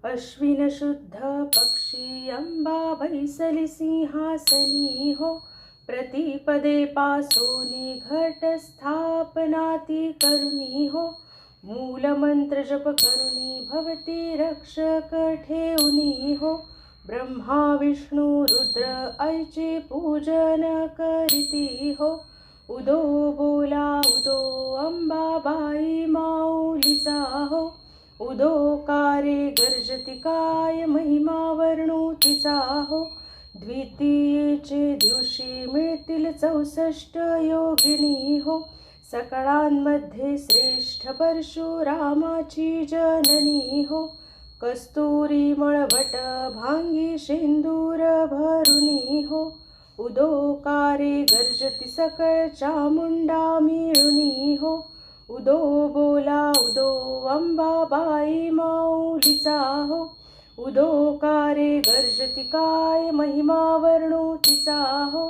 अश्विन शुद्ध पक्षी अंबा बैसली सिंहासनी हो. प्रतिपदे पासोनी घट स्थापनाती करुणी हो. मूलमंत्र जप करुणी भवती रक्षक ठेऊनी हो. ब्रह्मा विष्णू रुद्र ऐचे पूजन करीती हो. उदो बोला उदो अंबाबाई माऊलीचा हो. उदोकारे गर्जती काय महिमा वर्णू तिचा हो. द्वितीयेचे दिवशी मिळतील 64 योगिनी हो. सकळांमध्ये श्रेष्ठ परशुरामाची जननी हो. कस्तुरी मळवट भांगी शेंदूर भरुनी हो. उदोकारे गर्जती सकळ चामुंडा मिळुनी हो. उदो बोला उदो अंबाबाई माऊलीचा हो. उदोकारे गर्जती काय महिमा वर्णू तिचा हो.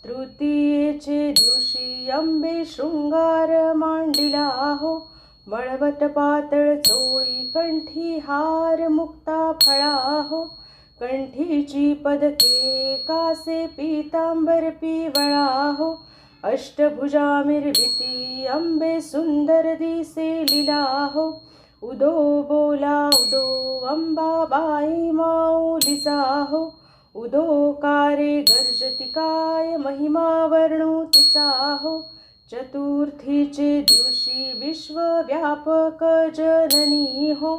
तृतीयेचे दिवशी अंबे शृंगार मांडिला हो. मळवट पातळ चोळी कंठी हार मुक्ता फळा हो. कंठीची पदके कासे पीतांबर पिवळा हो. अष्टभुजा मिरविती अंबे सुंदर दिसे लीला हो. उदो बोला उदो अंबाबाई माऊलीचा हो. उदोकारे गर्जती काय महिमा वर्णू तिचा हो. चतुर्थीचे दिवशी विश्वव्यापक जननी हो.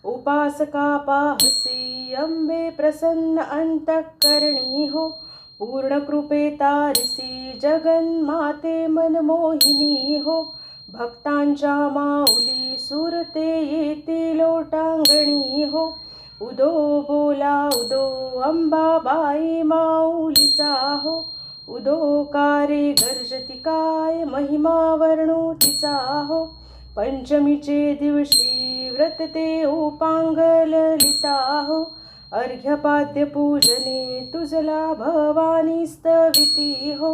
उपासका पाहसी अंबे प्रसन्न अंतःकरणी हो. पूर्ण कृपे तारसी जगन्माते मनमोहिनी हो. भक्तांच्या माऊली सुरते येते लोटांगणी हो. उदो बोला उदो अंबाबाई माऊलीचा हो. उदोकारे गर्जती काय महिमा वर्णू तिचा हो. पंचमीचे दिवशी व्रत ते उपांग ललिता हो. अर्घ्यपाद्य पूजने तुझला भवानी स्तविती हो.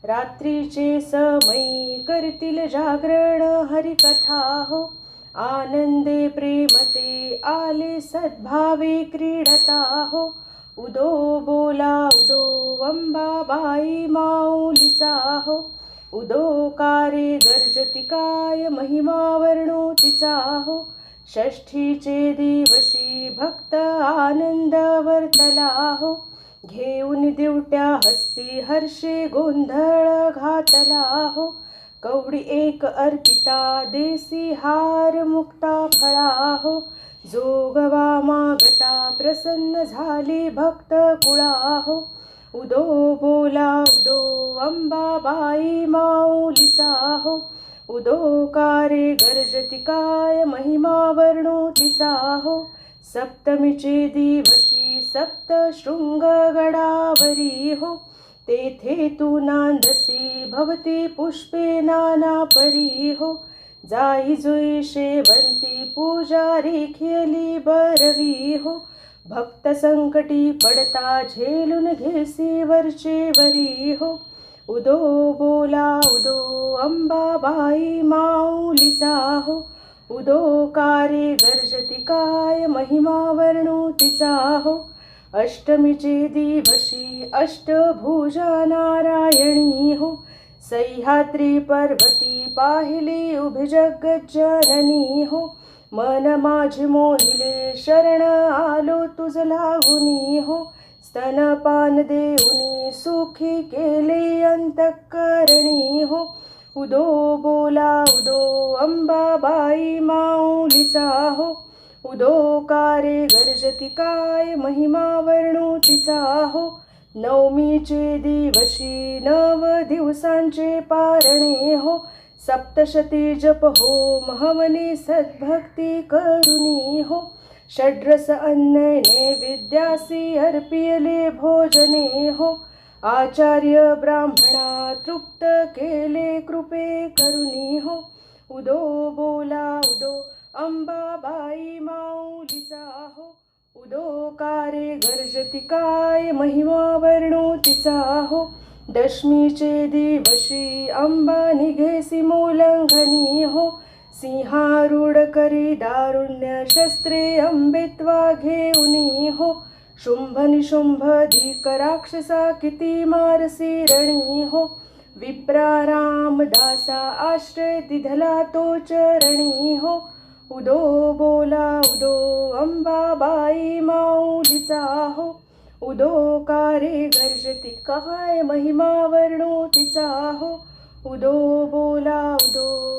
रात्रीचे समयी करतील जागरण हरिकथा हो. आनंदे प्रेमते आले सद्भावे क्रीडता हो. उदो बोला उदो अंबाबाई माऊलीचा हो. उदोकारे गर्जती काय महिमा वर्णू तिचा हो. षष्ठीचे दिवशी भक्त आनंद वर्तला हो. घेऊन दिवट्या हस्ती हर्षे गोंधळ घातला हो. कवडी एक अर्पिता देसी हार मुक्ता फळा हो. जोगवा मागता प्रसन्न झाली भक्त कुळा हो. उदो बोला उदो अंबाबाई माऊलीचा हो. उदोकारे गर्जती काय महिमा वर्णू तिचा हो. सप्तमीचे दिवशी सप्त शृंग गडावरी हो. तेथे तू नांदसी भवती पुष्पे नाना परी हो. जाई जुई शेवंती पूजा रेखियली बरवी हो. भक्त संकटी पडता झेलून घेसी वरचे वरी हो. उदो बोला उदो अंबाबाई माऊलीचा हो. उदोकारे गर्जती काय महिमा वर्णू तिचा हो. अष्टमीचे दिवशी अष्टभुजा नारायणी हो. सह्याद्री पर्वती पाहिली उभी जगज्जननी हो. मन माझे मोहिले शरण आलो तुझ लागुनी हो. स्तनपान देऊनी सुखी केले अंतःकरणी हो. उदो बोला उदो अंबाबाई माऊलीचा हो. उदोकारे गर्जती काय महिमा वर्णू तिचा हो. नवमीचे दिवशी 9 दिवसांचे पारणे हो. सप्तशती जप हो हवने सद्भक्ती करुणी हो. षड्रस अन्न नैवेद्यासी अर्पियले भोजने हो. आचार्य ब्राह्मणा तृप्त केले कृपे करुणी हो. उदो बोला उदो अंबाबाई माऊलीचा हो. उदोकारे गर्जती काय महिमा वर्णू तिचा हो. दशमीचे दिवशी अंबा निघेसी मोलंघनी हो. सिंहारूढ करी दारुण्य शस्त्रे अंबित्वा घेऊनी हो. शुंभ निशुंभ धिक राक्षसा किती मारसी रणी हो. विप्रा रामदासा आश्रय दिधला तो चरणी हो. उदो बोला उदो अंबाबाई माऊलीचा हो. उदो कारे गर्जती काय महिमा वर्णो तिचा हो. उदो बोला उदो.